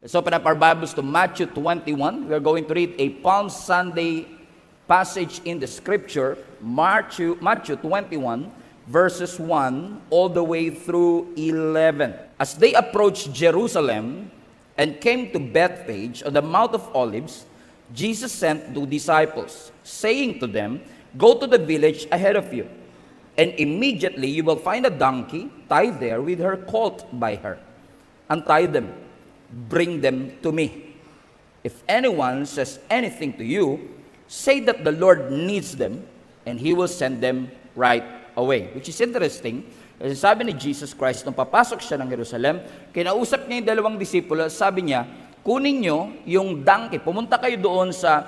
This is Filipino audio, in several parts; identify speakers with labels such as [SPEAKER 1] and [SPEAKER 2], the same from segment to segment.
[SPEAKER 1] Let's open up our Bibles to Matthew 21. We are going to read a Palm Sunday passage in the Scripture, Matthew 21, verses 1 all the way through 11. As they approached Jerusalem and came to Bethphage on the Mount of Olives, Jesus sent 2 disciples, saying to them, "Go to the village ahead of you, and immediately you will find a donkey tied there with her colt by her. Untie them. Bring them to me. If anyone says anything to you, say that the Lord needs them, and He will send them right away." Which is interesting. Kasi sabi ni Jesus Christ, nung papasok siya ng Jerusalem, kinausap niya yung dalawang disipulo, sabi niya, kunin nyo yung donkey, pumunta kayo doon sa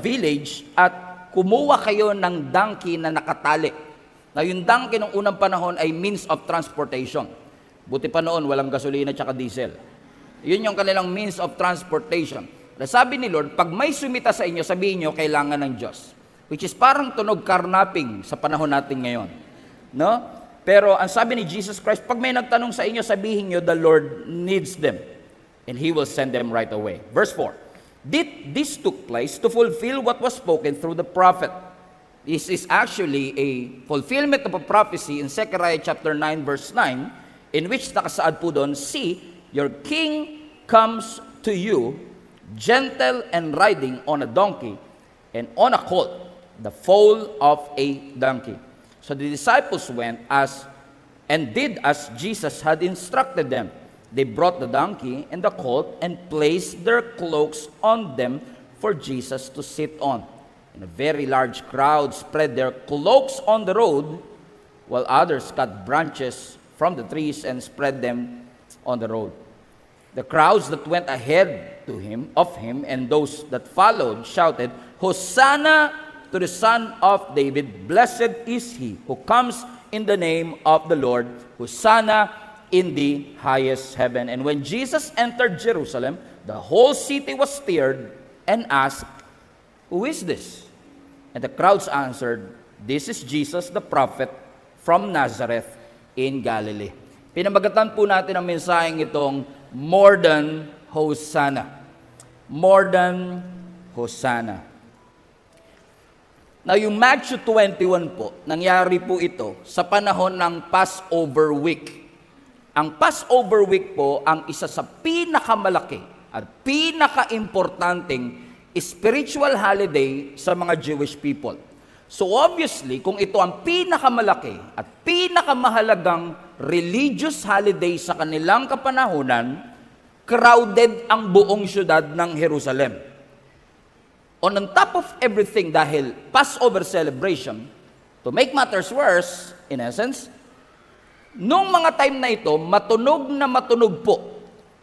[SPEAKER 1] village at kumuha kayo ng donkey na nakatali. Na yung donkey nung unang panahon ay means of transportation. Buti pa noon, walang gasolina at diesel. Yun yung kanilang means of transportation. Sabi ni Lord, pag may sumita sa inyo, sabihin nyo, kailangan ng Diyos. Which is parang tunog karnaping sa panahon natin ngayon. No? Pero ang sabi ni Jesus Christ, pag may nagtanong sa inyo, sabihin nyo, the Lord needs them. And He will send them right away. Verse 4. This took place to fulfill what was spoken through the prophet. This is actually a fulfillment of a prophecy in Zechariah chapter 9, verse 9, in which nakasaad po doon, "See, your king comes to you, gentle and riding on a donkey, and on a colt, the foal of a donkey." So the disciples went and did as Jesus had instructed them. They brought the donkey and the colt and placed their cloaks on them for Jesus to sit on. And a very large crowd spread their cloaks on the road, while others cut branches from the trees and spread them on the road. The crowds that went ahead of him and those that followed shouted, "Hosanna to the Son of David! Blessed is he who comes in the name of the Lord! Hosanna in the highest heaven." And when Jesus entered Jerusalem, the whole city was stirred and asked, "Who is this?" And the crowds answered, "This is Jesus the prophet from Nazareth in Galilee." Pinamagatan po natin ang mensaheng itong more than Hosanna. More than Hosanna. Now, yung Matthew 21 po, nangyari po ito sa panahon ng Passover Week. Ang Passover Week po ang isa sa pinakamalaki at pinaka-importanting spiritual holiday sa mga Jewish people. So obviously, kung ito ang pinakamalaki at pinakamahalagang religious holiday sa kanilang kapanahunan, crowded ang buong syudad ng Jerusalem. On top of everything, dahil Passover celebration, to make matters worse, in essence, nung mga time na ito, matunog po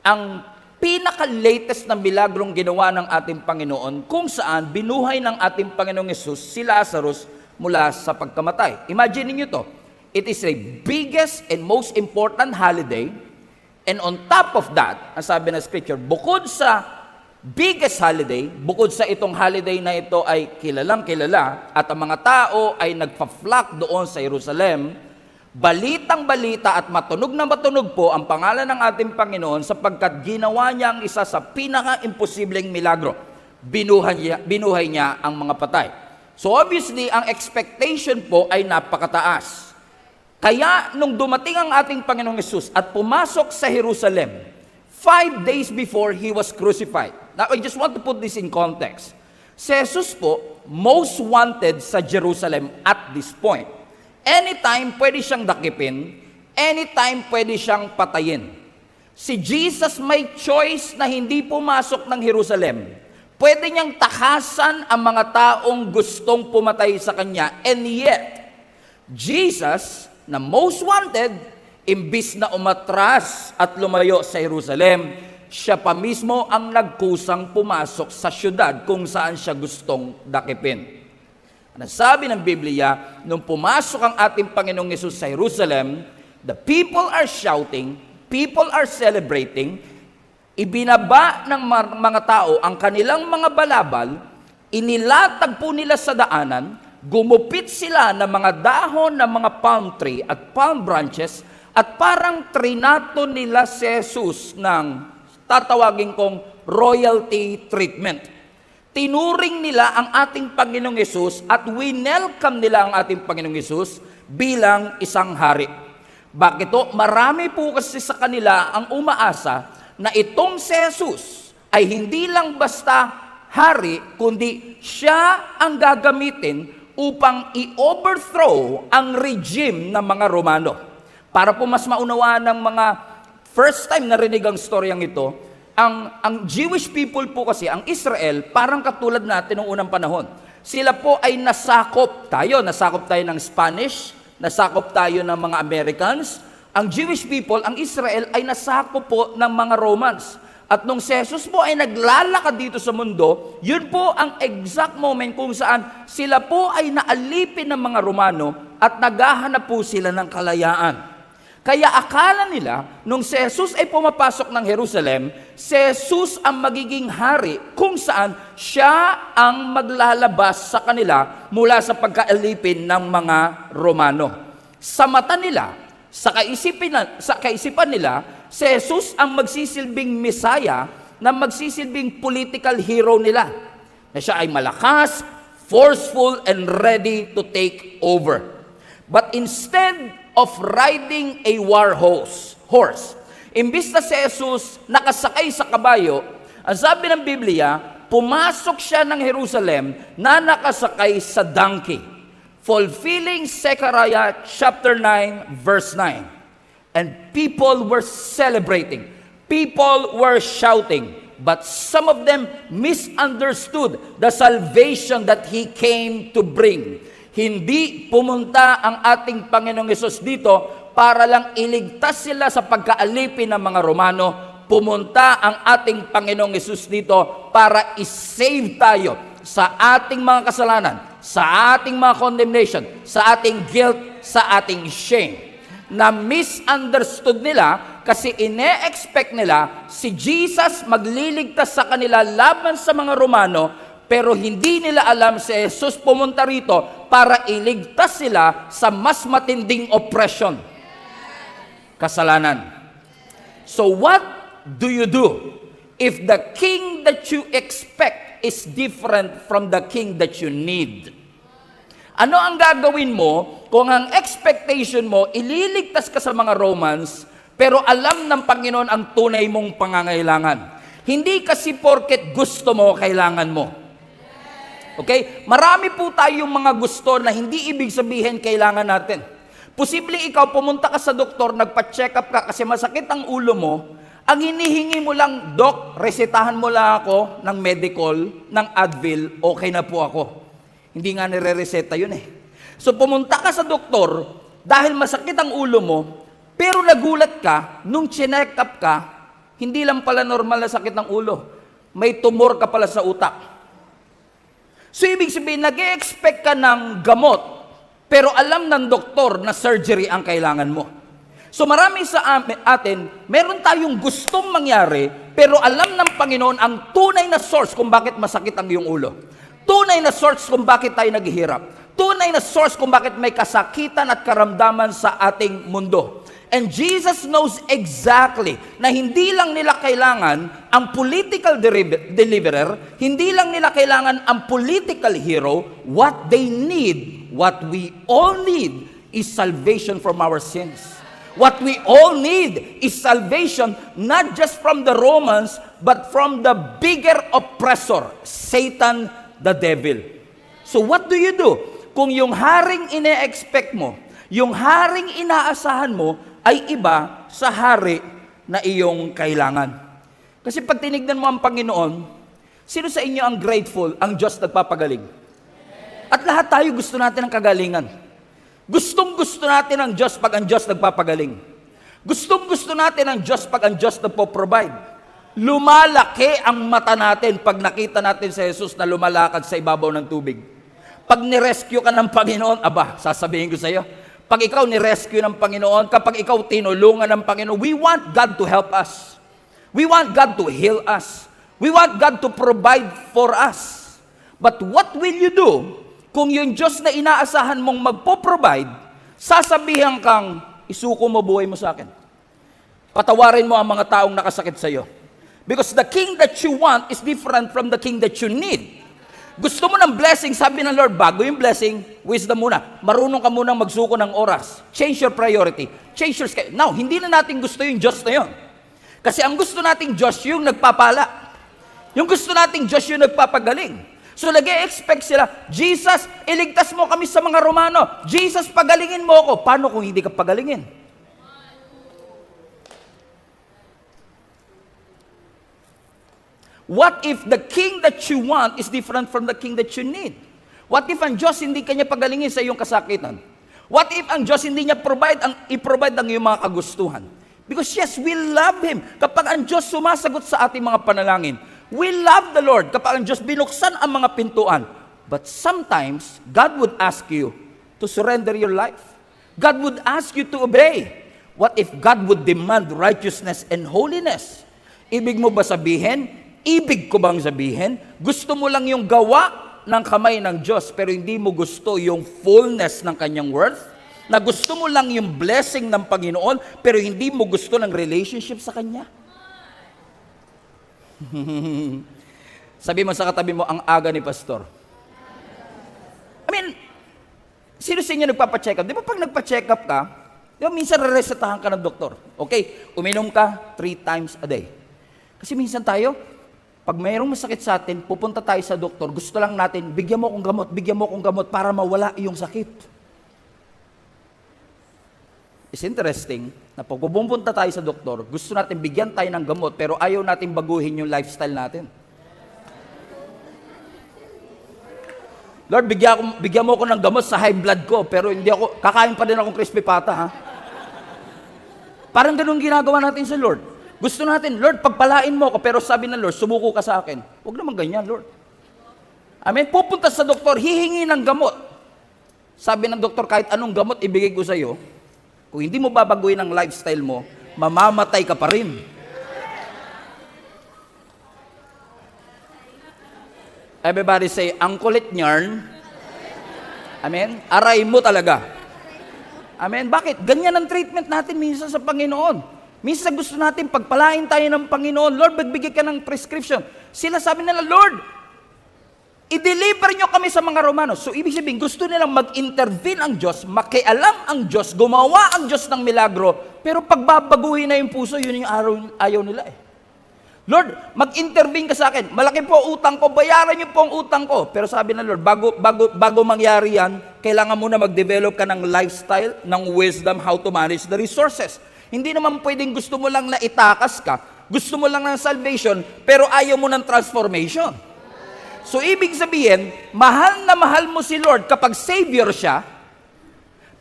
[SPEAKER 1] ang pinaka-latest na milagrong ginawa ng ating Panginoon, kung saan binuhay ng ating Panginoong Hesus si Lazarus mula sa pagkamatay. Imagine niyo to. It is the biggest and most important holiday, and on top of that, ang sabi ng Scripture, bukod sa biggest holiday, bukod sa itong holiday na ito ay kilalang kilala, at ang mga tao ay nagpa-flock doon sa Jerusalem, balitang-balita at matunog na matunog po ang pangalan ng ating Panginoon sapagkat ginawa niya ang isa sa pinaka-imposibleng milagro. Binuhay niya ang mga patay. So obviously, ang expectation po ay napakataas. Kaya nung dumating ang ating Panginoong Hesus at pumasok sa Jerusalem, 5 days before He was crucified. Now, I just want to put this in context. Si Jesus po, most wanted sa Jerusalem at this point. Anytime pwede siyang dakipin, anytime pwede siyang patayin. Si Jesus may choice na hindi pumasok ng Jerusalem. Pwede niyang takasan ang mga taong gustong pumatay sa Kanya. And yet, Jesus, na most wanted, imbis na umatras at lumayo sa Jerusalem, siya pa mismo ang nagkusang pumasok sa syudad kung saan siya gustong dakipin. Nasabi ng Biblia, nung pumasok ang ating Panginoong Hesus sa Jerusalem, the people are shouting, people are celebrating, ibinaba ng mga tao ang kanilang mga balabal, inilatag po nila sa daanan, gumupit sila ng mga dahon ng mga palm tree at palm branches, at parang trinato nila si Jesus ng tatawagin kong royalty treatment. Tinuring nila ang ating Panginoong Hesus at winelcome nila ang ating Panginoong Hesus bilang isang hari. Bakit to? Marami po kasi sa kanila ang umaasa na itong si Jesus ay hindi lang basta hari, kundi siya ang gagamitin upang i-overthrow ang regime ng mga Romano. Para po mas maunawaan ng mga first time narinig ang storyang ito, ang Jewish people po kasi, ang Israel, parang katulad natin noong unang panahon. Sila po ay nasakop tayo ng Spanish, nasakop tayo ng mga Americans. Ang Jewish people, ang Israel, ay nasakop po ng mga Romans. At nung si Jesus po ay naglalakad dito sa mundo, yun po ang exact moment kung saan sila po ay naalipin ng mga Romano at naghahanap po sila ng kalayaan. Kaya akala nila, nung si Jesus ay pumapasok ng Jerusalem, si Jesus ang magiging hari kung saan siya ang maglalabas sa kanila mula sa pagkaalipin ng mga Romano. Sa mata nila, sa kaisipan nila, si Jesus ang magsisilbing Messiah na magsisilbing political hero nila. Na siya ay malakas, forceful, and ready to take over. But instead of riding a war horse, imbis na si Jesus nakasakay sa kabayo, ang sabi ng Biblia, pumasok siya ng Jerusalem na nakasakay sa donkey, fulfilling Zechariah chapter 9 verse 9. And people were celebrating, people were shouting, but some of them misunderstood the salvation that He came to bring. Hindi pumunta ang ating Panginoong Hesus dito para lang iligtas sila sa pagkaalipin ng mga Romano. Pumunta ang ating Panginoong Hesus dito para isave tayo sa ating mga kasalanan, sa ating mga condemnation, sa ating guilt, sa ating shame. Na misunderstood nila kasi ine-expect nila si Jesus magliligtas sa kanila laban sa mga Romano, pero hindi nila alam si Jesus pumunta rito para iligtas sila sa mas matinding oppression. Kasalanan. So what do you do if the king that you expect is different from the king that you need? Ano ang gagawin mo kung ang expectation mo, ililigtas ka sa mga Romans, pero alam ng Panginoon ang tunay mong pangangailangan? Hindi kasi porket gusto mo, kailangan mo. Okay? Marami po tayong mga gusto na hindi ibig sabihin kailangan natin. Posibleng ikaw pumunta ka sa doktor, nagpa-check up ka kasi masakit ang ulo mo, ang hinihingi mo lang, Dok, resetahan mo lang ako ng medical, ng Advil, okay na po ako. Hindi nga nire-reseta yun eh. So pumunta ka sa doktor dahil masakit ang ulo mo, pero nagulat ka, nung chinek up ka, hindi lang pala normal na sakit ng ulo. May tumor ka pala sa utak. So ibig sabihin, nag-e-expect ka ng gamot, pero alam ng doktor na surgery ang kailangan mo. So marami sa atin, meron tayong gustong mangyari, pero alam ng Panginoon ang tunay na source kung bakit masakit ang iyong ulo. Tunay na source kung bakit tayo naghihirap. Tunay na source kung bakit may kasakitan at karamdaman sa ating mundo. And Jesus knows exactly na hindi lang nila kailangan ang political deliverer, hindi lang nila kailangan ang political hero. What they need, what we all need, is salvation from our sins. What we all need is salvation not just from the Romans, but from the bigger oppressor, Satan, the devil. So what do you do? Kung yung haring ine-expect mo, yung haring inaasahan mo, ay iba sa hari na iyong kailangan. Kasi pag tinignan mo ang Panginoon, sino sa inyo ang grateful, ang Diyos nagpapagaling? At lahat tayo gusto natin ng kagalingan. Gustong-gusto natin ang Diyos pag ang Diyos nagpapagaling. Gustong-gusto natin ang Diyos pag ang Diyos nagpo-provide. Lumalaki ang mata natin pag nakita natin si Jesus na lumalakad sa ibabaw ng tubig. Pag nirescue ka ng Panginoon, sasabihin ko sa iyo, pag ikaw ni-rescue ng Panginoon, kapag ikaw tinulungan ng Panginoon, we want God to help us. We want God to heal us. We want God to provide for us. But what will you do kung yung Diyos na inaasahan mong magpo-provide, sasabihan kang, isuko mo buhay mo sa akin. Patawarin mo ang mga taong nakasakit sa iyo. Because the king that you want is different from the king that you need. Gusto mo ng blessing, sabi ng Lord, bago yung blessing, wisdom muna. Marunong ka munang magsuko ng oras. Change your priority. Change your schedule. Now, hindi na natin gusto yung Diyos na yun. Kasi ang gusto nating Diyos yung nagpapala. Yung gusto nating Diyos yung nagpapagaling. So, nag-e-expect sila, Jesus, iligtas mo kami sa mga Romano. Jesus, pagalingin mo ako. Paano kung hindi ka pagalingin? What if the king that you want is different from the king that you need? What if ang Diyos hindi kanya pagalingin sa iyong kasakitan? What if ang Diyos hindi niya i-provide ang iyong mga kagustuhan? Because yes, we love Him. Kapag ang Diyos sumasagot sa ating mga panalangin, we love the Lord. Kapag ang Diyos binuksan ang mga pintuan. But sometimes, God would ask you to surrender your life. God would ask you to obey. What if God would demand righteousness and holiness? Ibig mo ba sabihin, ibig ko bang sabihin, gusto mo lang yung gawa ng kamay ng Diyos, pero hindi mo gusto yung fullness ng kanyang worth? Na gusto mo lang yung blessing ng Panginoon, pero hindi mo gusto ng relationship sa Kanya? Sabi mo sa katabi mo, ang aga ni Pastor. I mean, sino sa inyo nagpapacheck up? Di ba pag nagpa-check up ka, di ba minsan re-resetahan ka ng doktor? Okay, uminom ka 3 times a day. Kasi minsan tayo, pag mayroong masakit sa atin, pupunta tayo sa doktor, gusto lang natin, bigyan mo akong gamot para mawala yung sakit. It's interesting na pag pupunta tayo sa doktor, gusto natin bigyan tayo ng gamot, pero ayaw natin baguhin yung lifestyle natin. Lord, bigyan mo ako ng gamot sa high blood ko, pero hindi ako, kakain pa din akong crispy pata, ha? Parang ganun ginagawa natin sa Lord. Gusto natin, Lord, pagpalain mo ako, pero sabi ng Lord, sumuko ka sa akin. Huwag naman ganyan, Lord. Amen? Pupunta sa doktor, hihingi ng gamot. Sabi ng doktor, kahit anong gamot ibigay ko sa iyo, kung hindi mo babaguhin ang lifestyle mo, mamamatay ka pa rin. Everybody say, ang kulit niyan. Amen? Aray mo talaga. Amen? Bakit? Ganyan ang treatment natin minsan sa Panginoon. Minsan gusto natin pagpalain tayo ng Panginoon. Lord, magbigay ka ng prescription. Sila sabi nila, Lord, i-deliver nyo kami sa mga Romano. So, ibig sabihin, gusto nilang mag-intervene ang Diyos, makialam ang Diyos, gumawa ang Diyos ng milagro, pero pagbabaguhin na yung puso, yun yung ayaw nila eh. Lord, mag-intervene ka sa akin. Malaki po utang ko, bayaran niyo po ang utang ko. Pero sabi ng Lord, bago mangyari yan, kailangan muna mag-develop ka ng lifestyle, ng wisdom, how to manage the resources. Hindi naman pwedeng gusto mo lang na itakas ka, gusto mo lang ng salvation, pero ayaw mo ng transformation. So, ibig sabihin, mahal na mahal mo si Lord kapag Savior siya,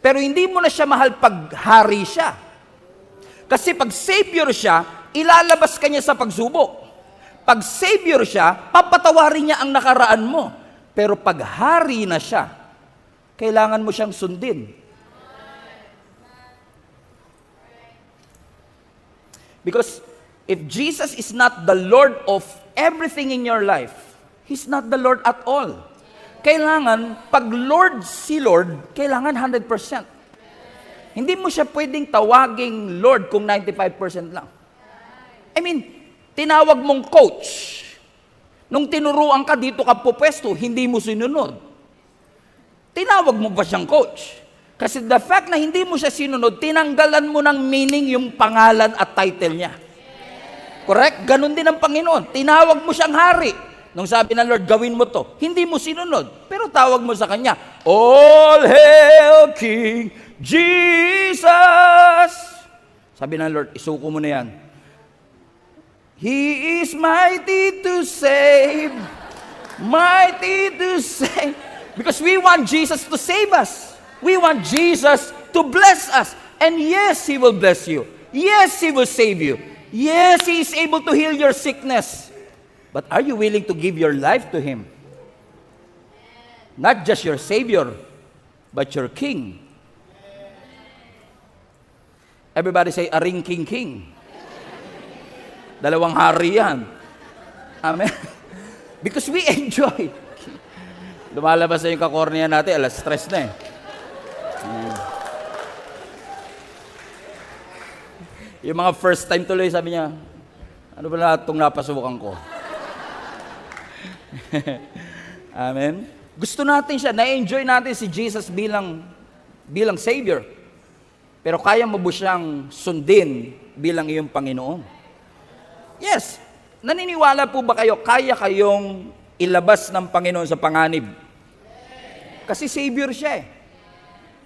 [SPEAKER 1] pero hindi mo na siya mahal pag hari siya. Kasi pag Savior siya, ilalabas ka niya sa pagsubok. Pag Savior siya, papatawarin niya ang nakaraan mo. Pero pag hari na siya, kailangan mo siyang sundin. Because if Jesus is not the Lord of everything in your life, He's not the Lord at all. Kailangan, pag Lord si Lord, kailangan 100%. Hindi mo siya pwedeng tawaging Lord kung 95% lang. I mean, tinawag mong coach. Nung tinuruan ka, dito ka pupwesto, hindi mo sinunod. Tinawag mo ba siyang coach? Kasi the fact na hindi mo siya sinunod, tinanggalan mo ng meaning yung pangalan at title niya. Correct? Ganon din ang Panginoon. Tinawag mo siyang hari. Nung sabi ng Lord, gawin mo to, hindi mo sinunod. Pero tawag mo sa Kanya, All hail King Jesus! Sabi ng Lord, isuko mo na yan. He is mighty to save. Mighty to save. Because we want Jesus to save us. We want Jesus to bless us. And yes, He will bless you. Yes, He will save you. Yes, He is able to heal your sickness. But are you willing to give your life to Him? Not just your Savior, but your King. Everybody say, a ring king king. Dalawang hari yan. Amen. Because we enjoy. Lumalabas na yung kakornea natin, alas stress na eh. Yung mga first time tuloy, sabi niya, Ano ba lahat itong napasukan ko? Amen? Gusto natin siya, na-enjoy natin si Jesus bilang Savior. Pero kaya mo ba siyang sundin bilang iyong Panginoon? Yes. Naniniwala po ba kayo, kaya kayong ilabas ng Panginoon sa panganib? Kasi Savior siya eh.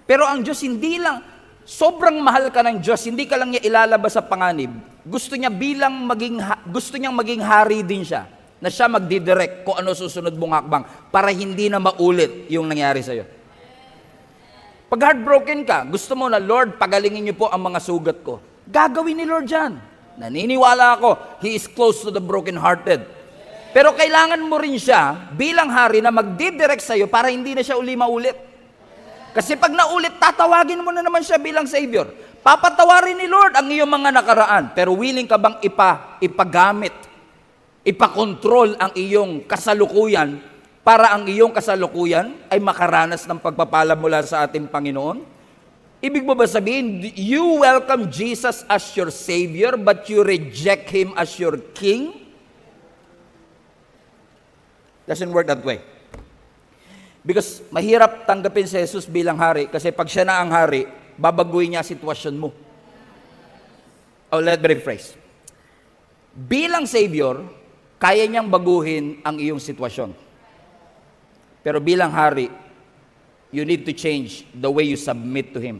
[SPEAKER 1] Pero ang Diyos hindi lang, sobrang mahal ka ng Diyos, hindi ka lang niya ilalabas sa panganib. Gusto niyang maging hari din siya. Na siya magdidirect kung ano susunod mong hakbang para hindi na maulit yung nangyari sa'yo. Pag heartbroken ka, gusto mo na, Lord, pagalingin niyo po ang mga sugat ko. Gagawin ni Lord yan. Naniniwala ako, He is close to the brokenhearted. Pero kailangan mo rin siya bilang hari na magdidirect sa'yo para hindi na siya uli maulit. Kasi pag naulit, tatawagin mo na naman siya bilang Savior. Papatawarin ni Lord ang iyong mga nakaraan. Pero willing ka bang ipagamit, ipakontrol ang iyong kasalukuyan para ang iyong kasalukuyan ay makaranas ng pagpapala mula sa ating Panginoon? Ibig mo ba sabihin, you welcome Jesus as your Savior but you reject Him as your King? Doesn't work that way. Because mahirap tanggapin si Jesus bilang hari kasi pag siya na ang hari, babaguhin niya sitwasyon mo. Oh, let me rephrase. Bilang Savior, kaya niyang baguhin ang iyong sitwasyon. Pero bilang hari, you need to change the way you submit to Him.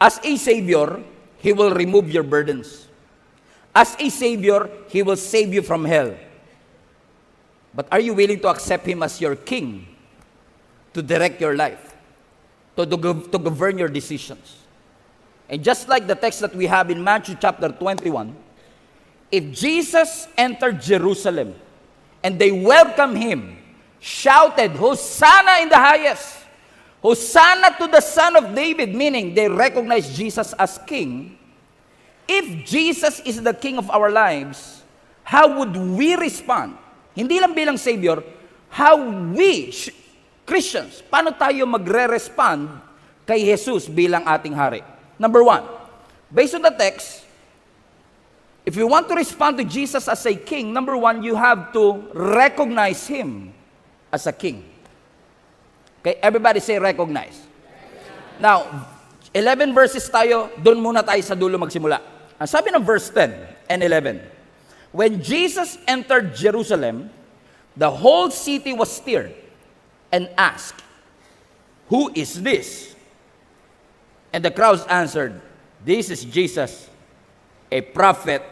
[SPEAKER 1] As a Savior, He will remove your burdens. As a Savior, He will save you from hell. But are you willing to accept Him as your King to direct your life, to govern your decisions? And just like the text that we have in Matthew chapter 21, if Jesus entered Jerusalem and they welcomed Him, shouted, Hosanna in the highest, Hosanna to the Son of David, meaning they recognize Jesus as King. If Jesus is the King of our lives, how would we respond? Hindi lang bilang Savior, how we, Christians, paano tayo magre-respond kay Jesus bilang ating hari? Number one, based on the text, if you want to respond to Jesus as a King, number one, you have to recognize Him as a King. Okay, everybody say recognize. Now, 11 verses tayo, doon muna tayo sa dulo magsimula. Ang sabi ng verse 10 and 11, when Jesus entered Jerusalem, the whole city was stirred and asked, who is this? And the crowds answered, this is Jesus, a prophet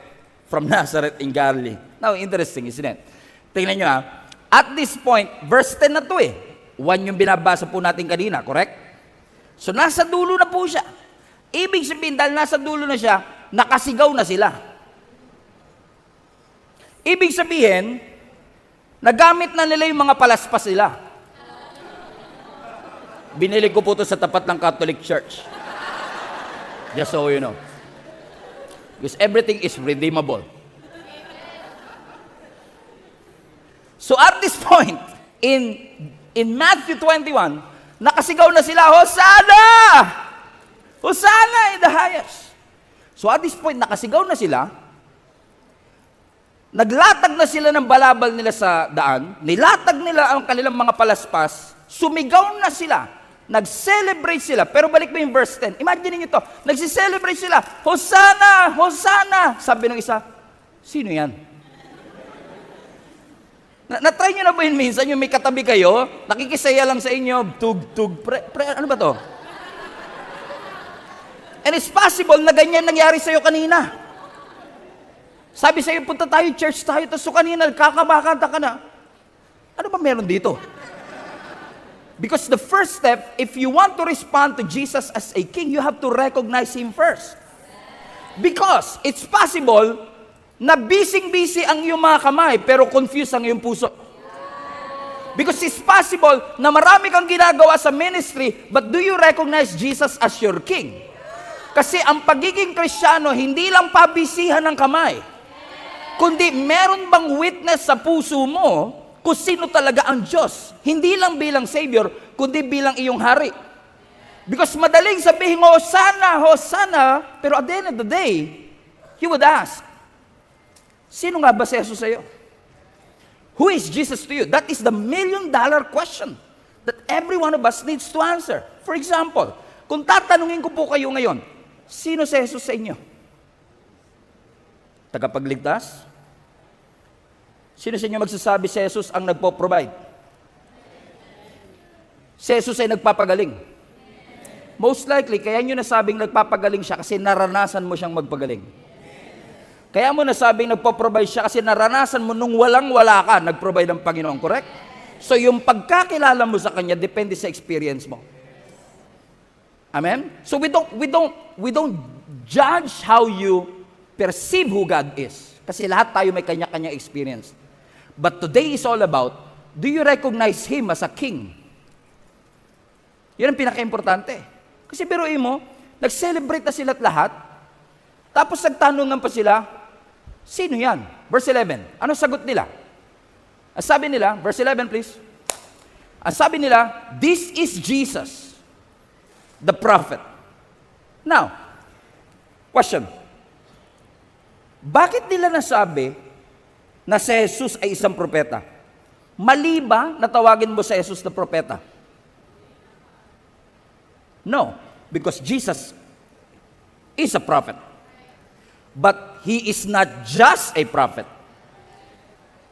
[SPEAKER 1] from Nazareth in Galilee. Now, interesting, isn't it? Tingnan nyo at this point, verse 10 na to eh. 1 yung binabasa po natin kanina, correct? So, nasa dulo na po siya. Ibig sabihin, dahil nasa dulo na siya, nakasigaw na sila. Ibig sabihin, nagamit na nila yung mga palaspas nila. Binili ko po ito sa tapat ng Catholic Church. Just so you know. Because everything is redeemable. So at this point, in Matthew 21, nakasigaw na sila, Hosanna! Hosanna in the highest. So at this point, nakasigaw na sila, naglatag na sila ng balabal nila sa daan, nilatag nila ang kanilang mga palaspas, sumigaw na sila, nag-celebrate sila. Pero balik mo yung verse 10. Imagine niyo ito, nagsi-celebrate sila, Hosanna! Hosanna! Sabi ng isa, sino yan? Na-try nyo na ba yun minsan, yung may katabi kayo, nakikisaya lang sa inyo, tug-tug, ano ba to? And it's possible na ganyan nangyari sa'yo kanina. Sabi sa'yo, punta tayo, church tayo, tapos kanina, kakamakanta ka na. Ano ba meron dito? Because the first step, if you want to respond to Jesus as a King, you have to recognize Him first. Because it's possible na busy-busy ang iyong mga kamay, pero confused ang iyong puso. Because it's possible na marami kang ginagawa sa ministry, but do you recognize Jesus as your King? Kasi ang pagiging Kristiyano, hindi lang pabisihan ng kamay, kundi meron bang witness sa puso mo kung sino talaga ang Diyos. Hindi lang bilang Savior, kundi bilang iyong hari. Because madaling sabihin, Hosanna, Hosanna, pero at the end of the day, you would ask, Sino nga ba si Jesus sa'yo? Who is Jesus to you? That is the million-dollar question that every one of us needs to answer. For example, kung tatanungin ko po kayo ngayon, sino si Jesus sa inyo? Tagapagligtas? Sino sa inyo magsasabi si Jesus ang nagpo-provide? Si Jesus ay nagpapagaling. Most likely, kaya nyo nasabing nagpapagaling siya kasi naranasan mo siyang magpagaling. Kaya mo nasabing nagpo-provide siya kasi naranasan mo nung walang-wala ka, nag-provide ang Panginoon, correct? So yung pagkakilala mo sa Kanya, depende sa experience mo. Amen? So we don't judge how you perceive who God is. Kasi lahat tayo may kanya-kanya experience. But today is all about, do you recognize Him as a King? Yun ang pinaka-importante. Kasi biruin mo, nag-celebrate na sila't lahat, tapos nagtanungan pa sila, sino yan? Verse 11. Ano sagot nila? Ang sabi nila, verse 11 please. Ang sabi nila, this is Jesus, the prophet. Now, question. Bakit nila nasabi na si Jesus ay isang propeta? Mali ba na tawagin mo si Jesus na propeta? No, because Jesus is a prophet. But He is not just a prophet.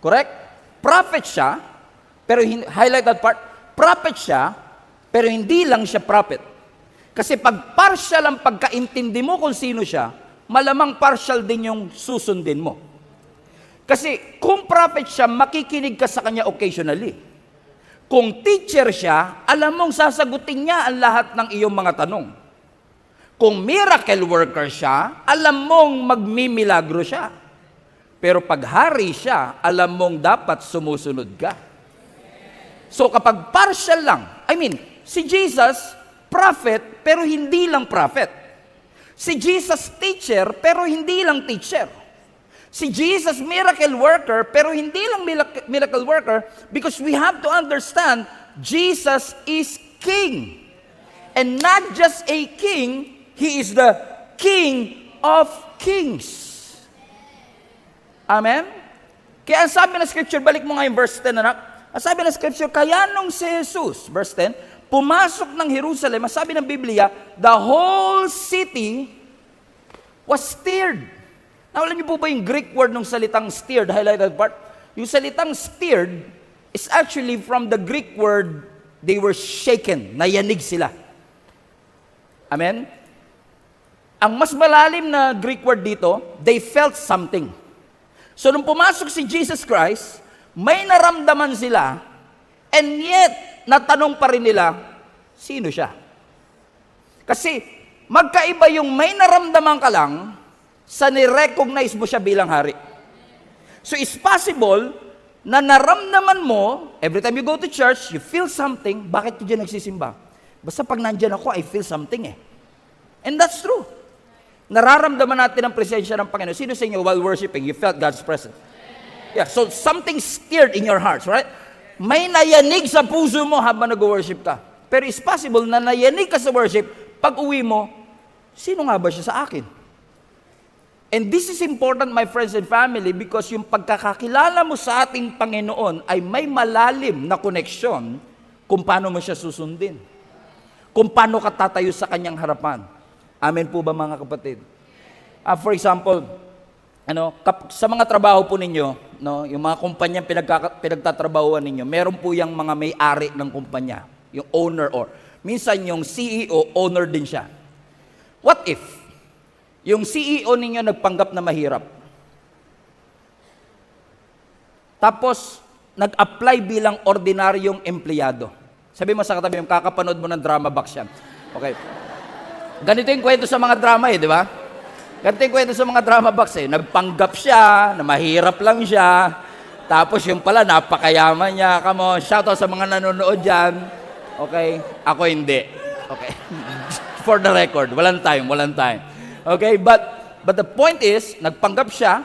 [SPEAKER 1] Correct? Prophet siya, pero highlight that part, prophet siya, pero hindi lang siya prophet. Kasi pag partial ang pagkaintindi mo kung sino siya, malamang partial din yung susundin mo. Kasi kung prophet siya, makikinig ka sa kanya occasionally. Kung teacher siya, alam mong sasagutin niya ang lahat ng iyong mga tanong. Kung miracle worker siya, alam mong magmimilagro siya. Pero pag hari siya, alam mong dapat sumusunod ka. So kapag partial lang, si Jesus, prophet, pero hindi lang prophet. Si Jesus, teacher, pero hindi lang teacher. Si Jesus, miracle worker, pero hindi lang miracle worker, because we have to understand, Jesus is King. And not just a king, He is the King of Kings. Amen? Kaya ang sabi ng Scripture, balik mo nga yung verse 10, anak. Ang sabi ng Scripture, kaya nung si Jesus, verse 10, pumasok ng Jerusalem, ang sabi ng Biblia, the whole city was stirred. Now, alam niyo po ba yung Greek word ng salitang stirred, highlighted part? Yung salitang stirred is actually from the Greek word, they were shaken, nayanig sila. Amen? Ang mas malalim na Greek word dito, they felt something. So, nung pumasok si Jesus Christ, may naramdaman sila, and yet, natanong pa rin nila, sino siya? Kasi, magkaiba yung may naramdaman ka lang, sa ni-recognize mo siya bilang hari. So it's possible na naramdaman mo, every time you go to church, you feel something, bakit ka dyan nagsisimba? Basta pag nandyan ako, I feel something eh. And that's true. Nararamdaman natin ang presensya ng Panginoon. Sino sa inyo while worshiping, you felt God's presence? Yeah, so something stirred in your hearts, right? May nayanig sa puso mo habang nag-worship ka. Pero it's possible na nayanig ka sa worship, pag uwi mo, sino nga ba siya sa akin? And this is important, my friends and family, because yung pagkakakilala mo sa ating Panginoon ay may malalim na koneksyon kung paano mo siya susundin. Kung paano ka tatayo sa kanyang harapan. Amen po ba mga kapatid? For example, sa mga trabaho po ninyo, yung mga kumpanyang pinagtatrabahuan ninyo, meron po yung mga may-ari ng kumpanya, yung owner or minsan yung CEO, owner din siya. What if yung CEO ninyo nagpanggap na mahirap, tapos nag-apply bilang ordinaryong empleyado? Sabi mo sa katabi, yung kakapanood mo ng drama box yan. Okay. Ganito yung kwento sa mga drama di ba? Ganito yung kwento sa mga drama box Nagpanggap siya, na mahirap lang siya, tapos yung pala, napakayaman niya. Come on, shoutout sa mga nanonood dyan. Okay? Ako hindi. Okay? For the record, walang time. Okay, but the point is, nagpanggap siya.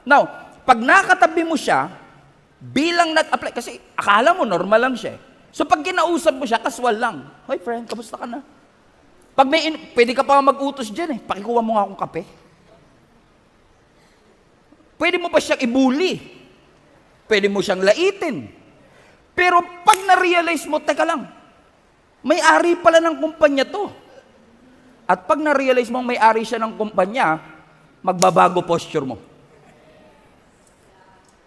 [SPEAKER 1] Now, pag nakatabi mo siya, bilang nag-apply, kasi akala mo normal lang siya. So pag kinausap mo siya, casual lang. Hoy friend, kamusta ka na? Pag pwede ka pa mag-utos dyan pakikuha mo nga akong kape. Pwede mo pa siyang ibuli. Pwede mo siyang laitin. Pero pag na-realize mo, teka lang, may-ari pala ng kumpanya to. At pag na-realize mo may-ari siya ng kumpanya, magbabago posture mo.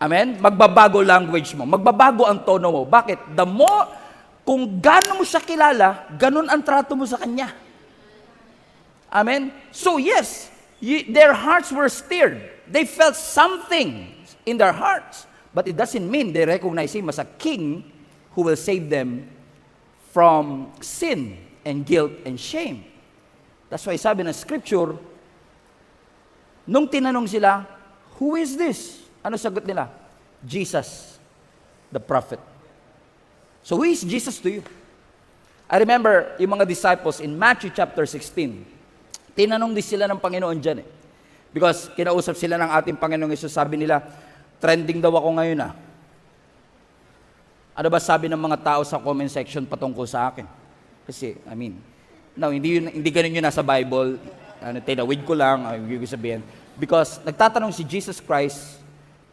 [SPEAKER 1] Amen? Magbabago language mo. Magbabago ang tono mo. Bakit? The more, kung gano'n mo siya kilala, gano'n ang trato mo sa kanya. Amen? So yes, their hearts were stirred. They felt something in their hearts. But it doesn't mean they recognize Him as a king who will save them from sin and guilt and shame. That's why sabi ng scripture, nung tinanong sila, who is this? Ano sagot nila? Jesus, the prophet. So who is Jesus to you? I remember yung mga disciples in Matthew chapter 16, tinanong din sila ng Panginoon dyan eh. Because kinausap sila ng ating Panginoong Yesus, sabi nila, trending daw ako ngayon ah. Ano ba sabi ng mga tao sa comment section patungkol sa akin? Kasi, hindi ganun yun nasa Bible. Tinawid ko lang, ibig sabihin. Because nagtatanong si Jesus Christ,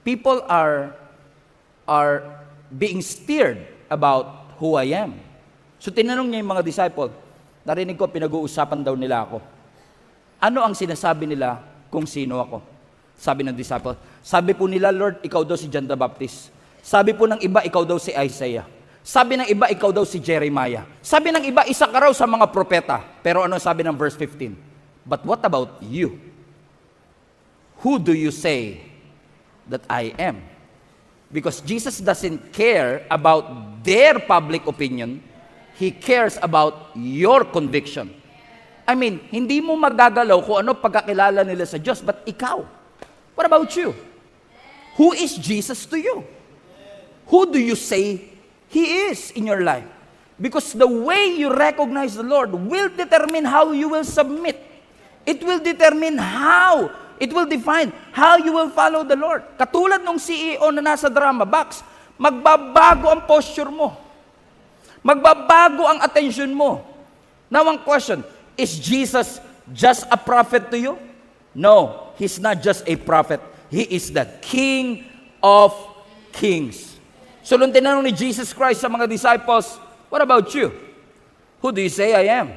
[SPEAKER 1] people are being stirred about who I am. So tinanong niya yung mga disciple, narinig ko pinag-uusapan daw nila ako. Ano ang sinasabi nila kung sino ako? Sabi ng disciple, sabi po nila, Lord, ikaw daw si John the Baptist. Sabi po ng iba, ikaw daw si Isaiah. Sabi ng iba, ikaw daw si Jeremiah. Sabi ng iba, isa ka raw sa mga propeta. Pero ano sabi ng verse 15? But what about you? Who do you say that I am? Because Jesus doesn't care about their public opinion. He cares about your conviction. Hindi mo magagalaw kung ano pagkakilala nila sa Diyos, but ikaw. What about you? Who is Jesus to you? Who do you say He is in your life? Because the way you recognize the Lord will determine how you will submit. It will define how you will follow the Lord. Katulad ng CEO na nasa drama box, magbabago ang posture mo. Magbabago ang attention mo. Now, one question, is Jesus just a prophet to you? No, He's not just a prophet. He is the King of Kings. So, nung tinanong ni Jesus Christ sa mga disciples, what about you? Who do you say I am?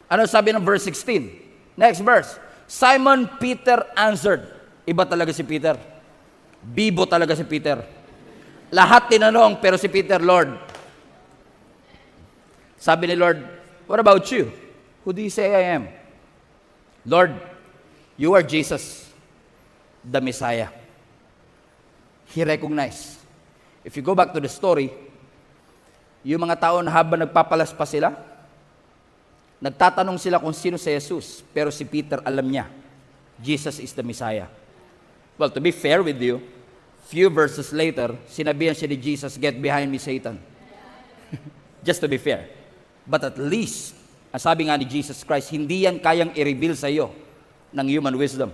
[SPEAKER 1] Ano sabi ng verse 16? Next verse. Simon Peter answered. Iba talaga si Peter. Bibo talaga si Peter. Lahat tinanong, pero si Peter, Lord. Sabi ni Lord, what about you? Who do you say I am? Lord, you are Jesus, the Messiah. He recognized. If you go back to the story, yung mga tao na habang nagpapalaspas sila, nagtatanong sila kung sino si Jesus, pero si Peter alam niya, Jesus is the Messiah. Well, to be fair with you, few verses later, sinabihan siya ni Jesus, get behind me, Satan. Just to be fair. But at least, ang sabi nga ni Jesus Christ, hindi yan kayang i-reveal sa iyo ng human wisdom.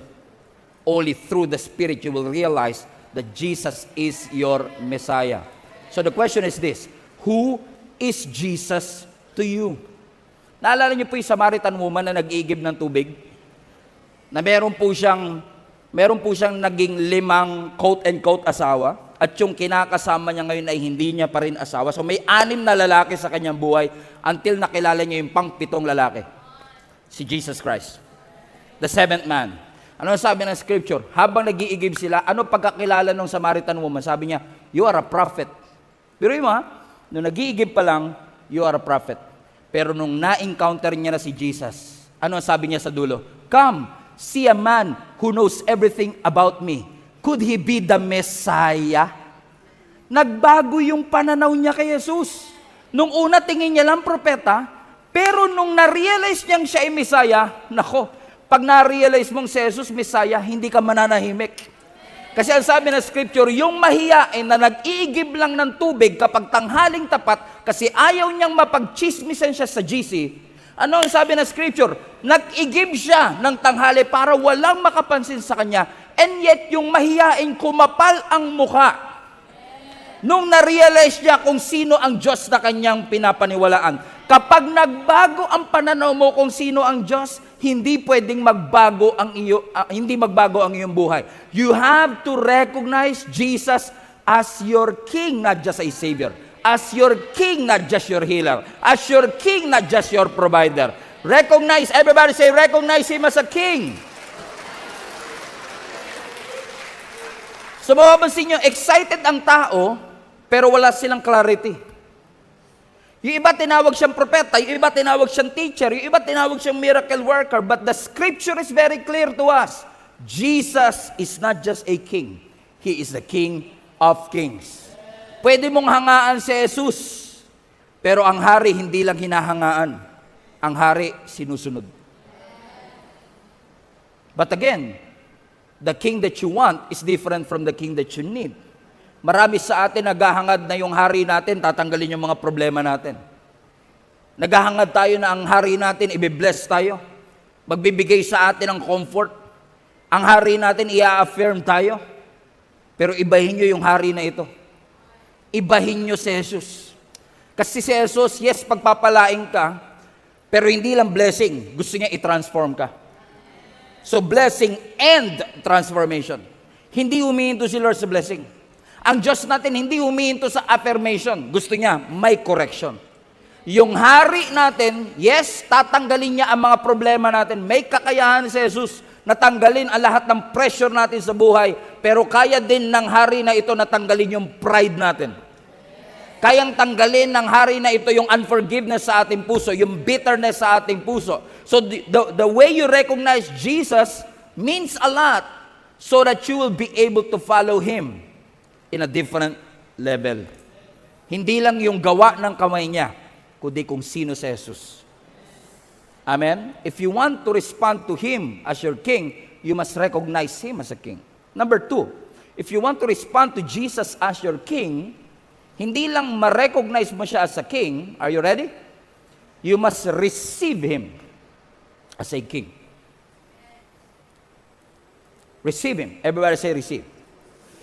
[SPEAKER 1] Only through the Spirit you will realize that Jesus is your Messiah. So the question is this, who is Jesus to you? Naalala niyo po yung Samaritan woman na nag-iigib ng tubig? Na meron po siyang naging 5 quote-unquote asawa, at yung kinakasama niya ngayon ay hindi niya pa rin asawa. So may 6 na lalaki sa kanyang buhay until nakilala niya yung pang-7 lalaki. Si Jesus Christ. The 7th man. Ano sabi ng scripture? Habang nag-iigib sila, ano pagkakilala ng Samaritan woman? Sabi niya, you are a prophet. Pero yun nung nag-iigib pa lang, you are a prophet. Pero nung na-encounter niya na si Jesus, ano sabi niya sa dulo? Come, see a man who knows everything about me. Could he be the Messiah? Nagbago yung pananaw niya kay Jesus. Nung una tingin niya lang propeta, pero nung na-realize niyang siya ay Messiah, nako, pag na-realize mong si Jesus, Messiah, hindi ka mananahimik. Kasi ang sabi ng scripture, yung mahiyain na nag-iigib lang ng tubig kapag tanghaling tapat, kasi ayaw niyang mapag-chismisan siya sa GC, ano ang sabi ng scripture? Nag-igib siya ng tanghali para walang makapansin sa kanya, and yet yung mahiyain kumapal ang mukha. Nung na-realize niya kung sino ang Diyos na kanyang pinapaniwalaan. Kapag nagbago ang pananaw mo kung sino ang Diyos, hindi pwedeng hindi magbago ang iyong buhay. You have to recognize Jesus as your King, not just a Savior. As your King, not just your healer. As your King, not just your provider. Recognize, everybody say, recognize Him as a King. So mapapansin nyo, excited ang tao, pero wala silang clarity. Yung iba tinawag siyang propeta, yung iba tinawag siyang teacher, yung iba tinawag siyang miracle worker, but the scripture is very clear to us. Jesus is not just a king. He is the King of Kings. Pwede mong hangaan si Jesus, pero ang hari hindi lang hinahangaan. Ang hari sinusunod. But again, the king that you want is different from the king that you need. Marami sa atin naghahangad na yung hari natin, tatanggalin yung mga problema natin. Naghahangad tayo na ang hari natin, i-bless tayo. Magbibigay sa atin ng comfort. Ang hari natin, i-affirm tayo. Pero ibahin nyo yung hari na ito. Ibahin nyo si Jesus. Kasi si Jesus, yes, pagpapalaing ka, pero hindi lang blessing. Gusto niya i-transform ka. So blessing and transformation. Hindi humihinto si Lord sa blessing. Ang Diyos natin hindi humihinto sa affirmation. Gusto niya may correction. Yung hari natin, yes, tatanggalin niya ang mga problema natin. May kakayahan si Jesus na tanggalin ang lahat ng pressure natin sa buhay. Pero kaya din ng hari na ito na tanggalin yung pride natin. Kayang tanggalin ng hari na ito yung unforgiveness sa ating puso, yung bitterness sa ating puso. So the way you recognize Jesus means a lot so that you will be able to follow Him in a different level. Hindi lang yung gawa ng kamay niya, kundi kung sino si Jesus. Amen? If you want to respond to Him as your King, you must recognize Him as a King. Number 2, if you want to respond to Jesus as your King, hindi lang ma-recognize mo siya as a king. Are you ready? You must receive Him as a king. Receive Him. Everybody say receive.